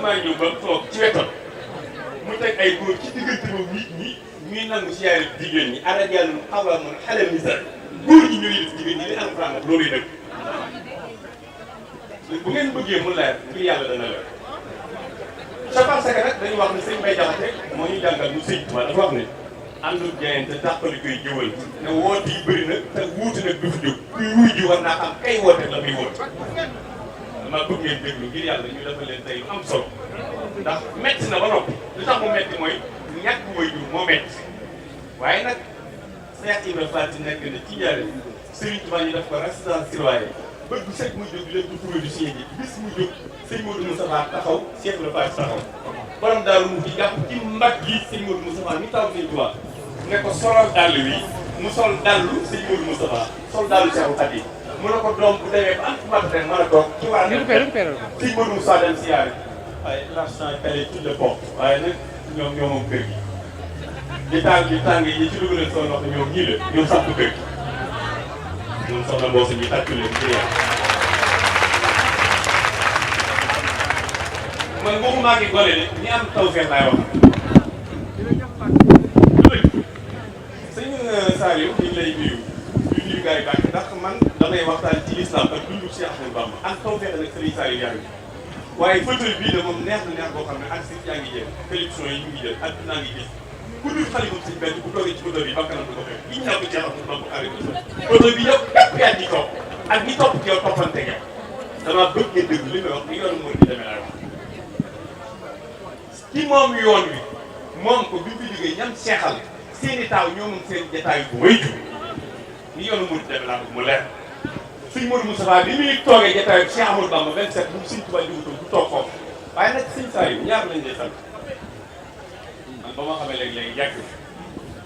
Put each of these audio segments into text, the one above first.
damaa ñëw ba toog ci wetam mu teg ay góor ci diggante boobu nit ñi ñuy nangu si yaay jigéen ñi arrêt yàlla xaw a mën xale mi sax góor ñi ñooy def jigéen ñi li alxuraan ak looluy dëgg bu ngeen bëggee mu leer ngir yàlla dana leer c'est parce que nag dañu wax ne sëñ Bay Jaxate moo ñu jàngal mu sëñ Tuubaa dafa wax ne àndul jaayeen te tàqali koy jëwal ne woote yi bëri na te wuute nag du fi jóg kuy wuy ji war naa xam kay woote la muy woote dama bëgg ngeen déglu ngir yàlla ñu defal leen tey lu am solo ndax metti na ba noppi li tax mu metti mooy ñàkk way jur moo metti waaye nag Cheikh Ibra Faty nekk na ci jaare Serigne Touba ñu def ko résidence surveillée bët bu set muy jóg di leen di kuréel di signé ji bis mu jóg sëñ Modou Moustapha taxaw Cheikh Ibra Faty taxaw borom daal mu ci jàpp ci mbag yi sëñ Modou Moustapha mi taw sëñ Touba ne ko solal dàll wi mu sol dallu sëñ Modou Moustapha sol dallu Cheikh Faty mu ne ko doom bu demee ba am tumata mën a toog ci waa sëñ Modou Moustapha dem siyaare waaye l'argent calé tout le port waaye nag ñoom ñoo moom kër gi di tàng yi ci dugg leen soo ndox ñoom ñii la ñoom samp kër gi ñoom soxna Mbossé ñi tàccu leen ci yàlla man moomu maa ngi gole de ñi am taw feex laay wax sëñ Saliou ñu ngi lay nuyu gars yi baax ndax man damay waxtaan ci l'islam ak dundu Cheikh Ahmadou Bamba ak taw feex nag sëriñ Saliou yaa ngi waaye fauteuil bii de moom neex na neex boo xam ne ak si yaa ngi jël télévision yi ñu ngi jël ak dinaa ngi gis ku dul xalifa sëñ benn bu toogee ci fauteuil bi bakkanam du ko fekk ki ñu ñàkk Cheikh Ahmadou Bamba xarit fauteuil bi yëpp képp yaa ngi toog ak ñi topp ci yow toppante yow damaa bëgg ngeen déglu li may wax ni yoonu mooy di demee laay wax ki moom yoon wi moom ko bi mu fi jógee ñam seexal seeni taaw ñoo moom seen jataay bu way jug ni yoonu mooy di demee laa bëgg mu leer sëñ Modou Moustapha bi muy toogee jataayu Cheikh Ahmadou Bamba 27 bu sëñ Tuubaa jugutoon du toog foofu waaye nag sëñ Saliou ñaar lañ lay sant man ba ma xamee léegi-léegi yàgg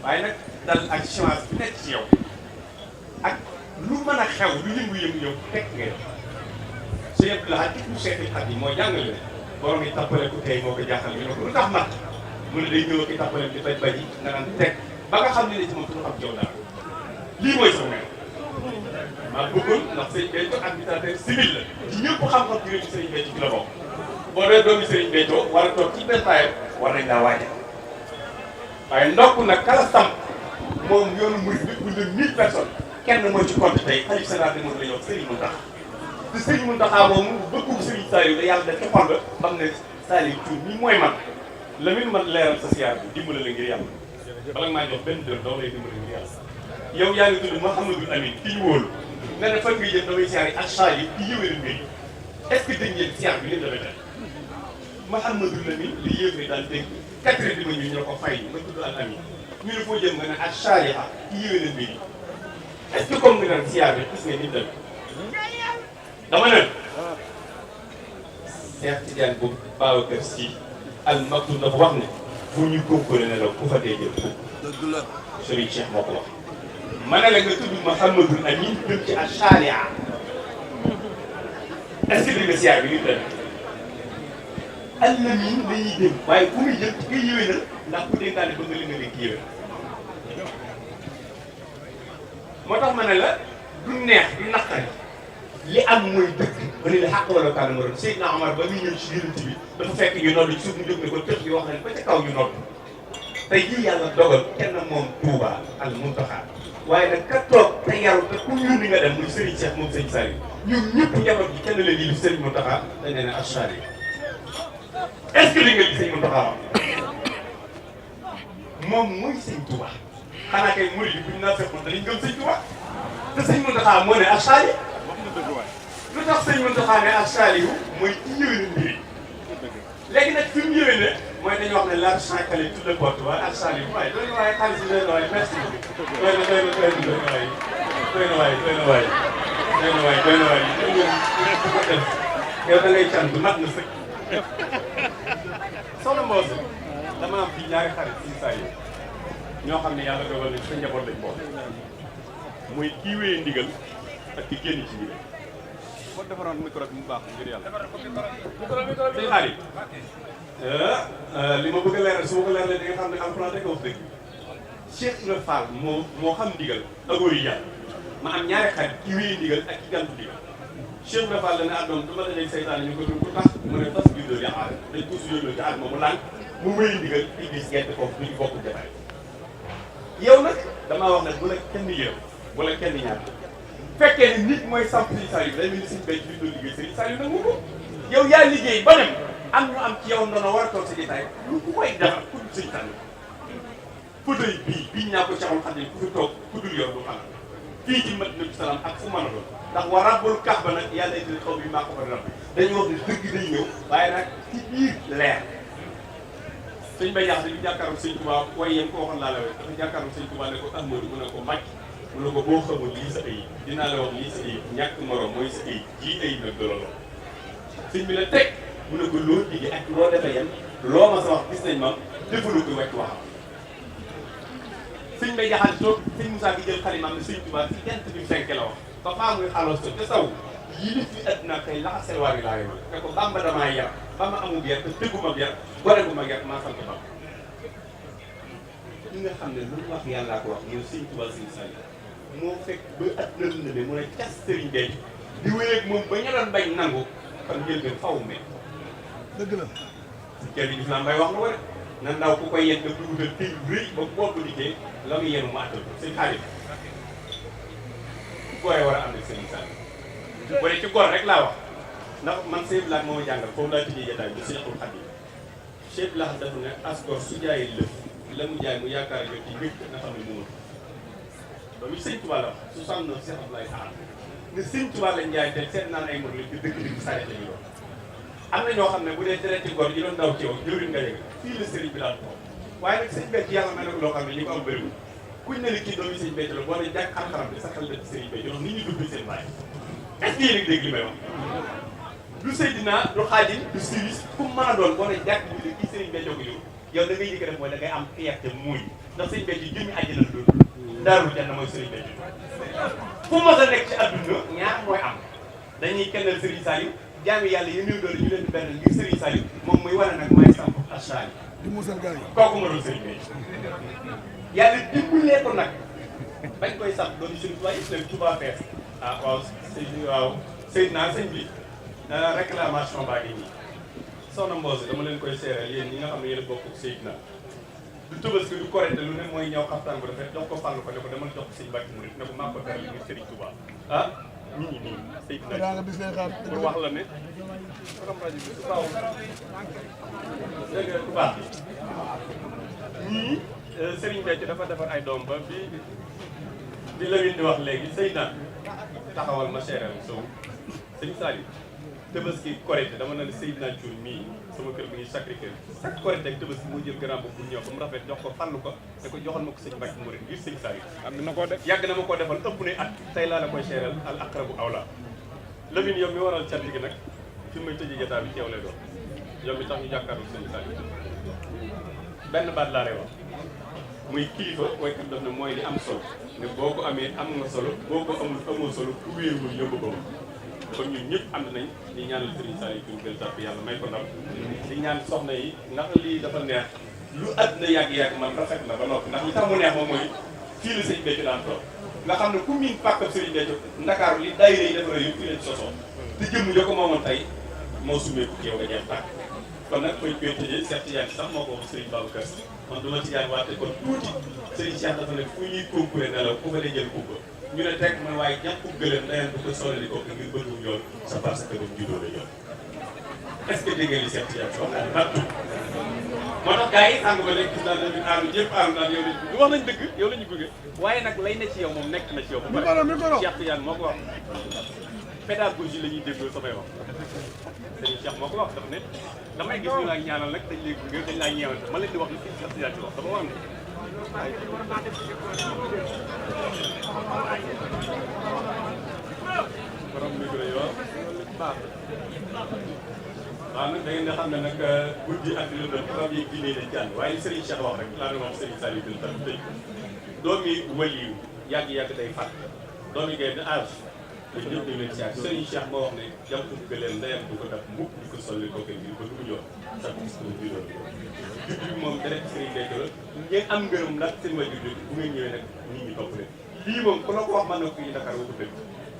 waaye nag dal ak chance bi nekk ci yow ak lu mën a xew lu yëngu-yëngu yow fekk nga yow sëñ Abdou Lahad ci Cheikh Xat yi moo jàngale borom yi tappale ku tey moo ko jaaxal ñu ne ko lu tax mat mu ne day ñëw ki tappale di baj baji nga naan teg ba nga xam ne ne ci moom su xam ci yow dara lii mooy sa mel maa bëggoon ndax sëñ Béthio administrateur civil la ci ñëpp xam-xam ci réew mi sëriñ Béthio ci la bokk boo dee doomi sëriñ Béthio war a toog ci benn taayam war nañ laa waajal waaye ndokk nag kala samp moom yoonu murid bi bu ñu 1000 personnes kenn moo ci compte tey xalif général de Mouride la ñu wax Serigne Mountakha te Serigne Mountakha moomu bëggu Serigne Saliou da yàlla def ci xol ba xam ne Saliou Thioune nii mooy man la min man leeral sa siyaar bi dimbale la ngir yàlla bala nga maa jox benn dër doo lay dimbale ngir yàlla yow yaa ngi tudd Mouhamadou Amine ki ñu wóolu nga ne fan nga jëm damay siyaar yi ak Saliou di yëwee mbir est-ce que dégg ngeen siyaar bi leen demee tey Mouhamadou Amine li yëwee daan dégg 4 heures di ma ñu ne ko fay nga tudd al Amine ñu ne foo jëm nga ne ak Saliou ki yëwee mbir est-ce que comme nga naan siyaar bi gis nga ni dem dama ne Cheikh Tidiane bu Babacar Sy al Maktoum dafa wax ne fu ñu góobgóoree ne la ku fa dee jël dëgg la Serigne Cheikh moo ko wax ma ne la nga tudd Mouhamadou Amine jëm ci ak Saliou est-ce que di nga siyaar bi ni dem al Amine dañuy dem waaye ku muy jëm nga yéwee na ndax ku dénkaane ba nga li nga nekk yéwee moo tax ma ne la du neex du naqari li am mooy dëkk ba ne la xàq wala kàddu ma doon Seydina Omar ba muy ñëw ci yonent bi dafa fekk ñu nodd ci suuf mu jóg ne ko tëx yi wax nañ ba ca kaw ñu nodd tey jii yàlla dogal kenn moom Touba al Muntaxa waaye nag ka toog te yaru te ku yónni nga dem muy Serigne Cheikh moom Serigne Saliou ñun ñëpp njaboot gi kenn leen yi Serigne Muntaxa dañ ne ne achari est-ce que li nga gis Serigne Muntaxa wax moom mooy Serigne Touba xanaa kay murid yi bu ñu naa fekkoon dañuy gëm Serigne Touba te Serigne Muntaxa moo ne achari lu tax Serigne Muntaxa ne achari mooy ci yéwéne mbiri léegi nag fi mu yéwéne mooy dañu wax ne l'argent calé tout le porte waaye achari waaye doy na waaye xaalis bi doy na waaye merci doy na waay doy na waay yow da ngay can bu mat na sëkk soxna Mbossé dama am fii ñaari xarit ci saa yi ñoo xam ne yàlla dogal nañ sa njaboot lañ boole muy kii wéyee ndigal ak ki génn ci ndigal boo defaroon micro bi mu baax ngir yàlla say xarit li ma bëgg a leeral su ma ko leeralee da nga xam ne alxuraan rek a wax dëgg Cheikh Ibra Fall moo xam ndigal ak wóoyu yàlla ma am ñaari xarit ki wéyee ndigal ak ki gàntu ndigal Cheikh Ibra Fall la ne àddoom du ma dajeeg seytaane ñu ko dul ku tax mu ne fas juddoo di aar dañ ko sujjóotloo ci àdduma mu lànk mu may ndigal Iblis gerte foofu duñu bokk jotaay yow nag damaa wax ne bu la kenn yërëm bu la kenn ñaan fekkee ne nit mooy samp Serigne Saliou day mel ni suñu béy bi doon liggéey Serigne Saliou nag mu ko yow yaa liggéey ba dem am ñu am ci yow ndono war a toog sa jotaay lu ku koy defar ku dul Serigne Saliou fauteuil bii ñaa ko Cheikhul Khadim ku fi toog ku dul yow du xanaa fii ci Madinatu Salaam ak fu mën a doon ndax wa rabbul Kaaba nag yàlla itam xaw bi maa ko fa rab dañuy wax ne dëgg day ñëw waaye nag ci biir leer sëñ Bay Jaxate bi jàkkaaroon sëñ Tuubaa waaye yéen ko waxoon laa la wee dafa jàkkaaroon sëñ Tuubaa ne ko Ahmadu mu ne ko màcc mu ne ko boo xamul lii sa ayib dinaa la wax lii sa ayib ñàkk morom mooy sa ayib jii ayib nag dolo sëñ bi la teg mu ne ko loo liggéey ak loo defee yem loo ma sa wax gis nañ ma defalu ko wecc waxam sëñ Bay Jaxate toog sëñ Moussa gi jël xalimaam ne sëñ Tuubaa ci jant bi fenk la wax ba faa muy xaloos to te saw yii def fi àdduna kay laxasel waar yi laa yomal te ko Bamba damaa yar ba ma amul yar te tëgguma yar gore bu ma yar maa sant Bamba ñi nga xam ne lu mu wax yàllaa ko wax yow sëñ Tuubaa sëñ Saliou moo fekk ba àdduna lu ne mu ne cas sëriñ denc di wéyeeg moom ba ña doon bañ nangu kon njël ngeen faw me dëgg la kenn gis naa mbay wax na ko de na ndaw ku koy yet nga dugutal téy rëy ba boobu dikkee la mu yenu mu àttal ko sëñ xaalis góore war a am rek sëriñ Saliou bu dee ci góor rek laa wax ndax man Cheikh Blac moo ma jàngal foofu laa tijjee jotaay bi Cheikhul Khadim Cheikh Blac dafa ne asgor su jaayee lëf la mu jaay mu yaakaar jot ci mbir nga xam ne moom loolu sëñ Tuubaa la wax 69 Cheikh Abdoulaye Sall ne sëñ Tuubaa lañ jaay te seet naan ay mor lañ ci dëkk saret la ñu doon am na ñoo xam ne bu dee dereti góor yi doon daw ci yow jëwriñ nga yëg fii la sëriñ bi daal ko waaye nag sëñ becc yàlla may na ko loo xam ne ñi ko am bëriwul kuñ ne li kii doomi sëñ becc la boo ne jàkk xam-xaram bi sa xel la ci sëriñ becc nit ñi dugg seen bàyyi est-ce que yéen a ngi dégg li may wax du Seydina du Xaadim du Siris ku mën a doon boo ne jàkk bi la kii sëriñ becc ko yow yow da ngay jëkk def mooy da ngay am fierté muuy ndax sëñ becc jëmmi àjjana doon daarul janna mooy sëriñ becc fu mos a nekk ci adduna ñaar mooy am dañuy kennal sëriñ Saliou jaami yàlla yi néew doole ñu leen di benn ngir sëriñ Saliou moom muy wane nag may samp achali di musal gars yi kooku ma doon sëriñ becc yàlla dimbalee ko nag bañ koy samp doon sëriñ Tuubaa yëpp leen Tuubaa fees ah waaw sëñ naa sëñ bi réclamation baa ngi nii soxna Mboose dama leen koy seeral yéen ñi nga xam ne yéen a bokk Seydina du Tabaski du Korite lu ne mooy ñëw xaftaan bu rafet jox ko fàll ko ne ko dama jox ko sëñ Mbàkke Murid ne ko maa ko teral ngir Sëriñ Tuubaa ah nit ñi nii Seydina daa nga bis lay xaar pour wax la ne borom rajo bi su baaw dégg nga bu baax ñii Serigne Béthio dafa defar ay doom ba bi la ngeen di wax léegi Seydina taxawal ma seeral sow sëñ Saliou Tabaski Korite dama ne la Seydina Thioune mii sama kër bi ñuy sacrifié chaque Korite ak Tabaski moo jël grand boobu bu ñëw ba mu rafet jox ko fàllu ko te ko joxal ma ko sëñ Mbàkke Murid ngir sëñ Saliou am na koo def yàgg na ma koo defal ëpp ne at tey laa la koy seeral al aqrabu awla Lamine yow mi waral cant gi nag fi may tëjee jotaay bi ci yow lay doon yow mi tax ñu jàkkaarloo sëñ Saliou benn baat laa lay wax muy kilifa waykat daf ne mooy li am solo ne boo ko amee am nga solo boo ko amul amoo solo ku wéerul yóbbu ko kon ñun ñëpp ànd nañ di ñaanal Serigne Saliou Thioune gën tàpp yàlla may ko ndam di ñaan soxna yi ndax lii dafa neex lu àdduna yàgg-yàgg man rafet na ba noppi ndax li tax mu neex moom mooy fii la sëñ Béthio daan toog nga xam ne ku miin pàkkab Serigne Béthio Ndakaaru li daayira yi defara yëpp fii lañ sosoo te jëmm jo ko moomoon tey moo sumeeku ci yow nga jeex tàkk kon nag koy koy tëjee Cheikh Tidiane sax moo ko wax Serigne Babacar man du ma Tidiane waate kon tuuti Serigne Cheikh dafa ne fu ñuy concouré ne la ku fa dee jël kumba ñu ne teg man waaye jàpp gëlëm dayen bu ko solali ko ngir bëggum yoon sa parce que bam juddoo la yoon est-ce que dégg ngeen li Cheikh Tidiane wax naa ne nattu moo tax gars yi ànd ba léegi gis naa ne ñun ànd ñëpp ànd naan yow lañu wax nañ dëgg yow la ñu bëgg waaye nag lay ne ci yow moom nekk na ci yow ba pare Cheikh Tidiane moo ko wax pédagogie la ñuy dégloo samay wax Serigne Cheikh moo ko wax dafa ne damay gis ñu laa ñaanal nag dañ lay gunge dañ laa ñeewante ma leen di wax ni Cheikh Tidiane ci wax dama war ne borom micro yi wax baax waaw nag da ngeen di xam ne nag guddi ak lëndëm rab yi diine dañ jàng waaye li Serigne Cheikh wax rek laa doon wax Serigne Saliou Thioune tam tëj doomi waliyu yàgg-yàgg day fàtt doomi gay ne âge ñun ñëpp ñu leen siyaar Serigne Cheikh moo wax ne jam ko gëleen ndeyam du ko def mukk di ko solli ko kenn di ko dugg jox sax gis ko bi doon judd bi moom deret Serigne Béthio la ngeen am ngërëm nag seen wajur bu ngeen ñëwee nag nit ñi topp leen lii moom ku la ko wax mën na ko yi Dakar waxu dëgg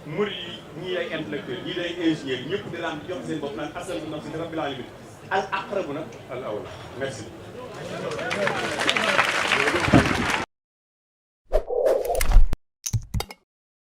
murid yi ñii ay intellectuel ñii day ingénieur ñëpp di daan jox seen bopp naan aslamtu nafsi li rabbil alamin al aqrabu nag al awla merci